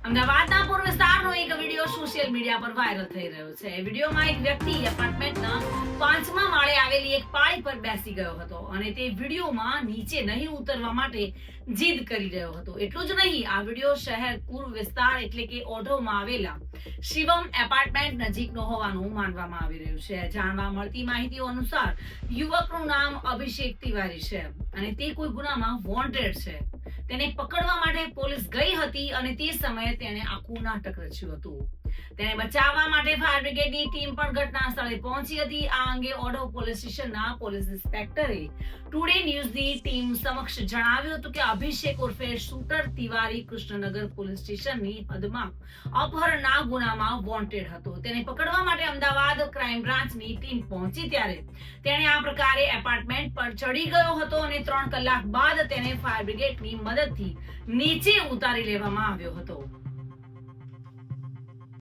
અમદાવાદના પૂર્વ વિસ્તારનો એક વિડીયો સોશિયલ મીડિયા પર વાયરલ થઈ રહ્યો છે. વિડીયોમાં એક વ્યક્તિ એપાર્ટમેન્ટના 5મા માળે આવેલી એક પાળી પર બેસી ગયો હતો અને તે વિડીયોમાં નીચે નહીં ઉતરવા માટે જીદ કરી રહ્યો હતો. એટલું જ નહીં, આ વિડીયો શહેર પૂર્વ વિસ્તાર એટલે કે ઓઢવમાં આવેલા શિવમ એપાર્ટમેન્ટ નજીકનો હોવાનું માનવામાં આવી રહ્યું છે. જાણવા મળતી માહિતીઓ અનુસાર યુવકનું નામ અભિષેક તિવારી છે અને તે કોઈ ગુનામાં વોન્ટેડ છે. તેને પકડવા માટે પોલીસ ગઈ હતી અને તે સમયે તેણે આખું નાટક રચ્યું હતું. તેને બચાવવા માટે ફાયર બ્રિગેડની ટીમ પણ ઘટના સ્થળે પહોંચી હતી. આ અંગે ઓઢવ પોલીસ સ્ટેશનના પોલીસ ઇન્સ્પેક્ટરે ટુડે ન્યૂઝની ટીમ સમક્ષ જણાવ્યું હતું કે અભિષેક ઉર્ફે શૂટર તિવારી કૃષ્ણનગર પોલીસ સ્ટેશનની હદમાં અપહરણના ગુનામાં વોન્ટેડ હતો. તેને પકડવા માટે અમદાવાદ ક્રાઇમ બ્રાન્ચની ટીમ પહોંચી ત્યારે તેણે આ પ્રકારે એપાર્ટમેન્ટ પર ચડી ગયો હતો અને 3 કલાક બાદ તેને ફાયર બ્રિગેડની મદદથી નીચે ઉતારી લેવામાં આવ્યો હતો.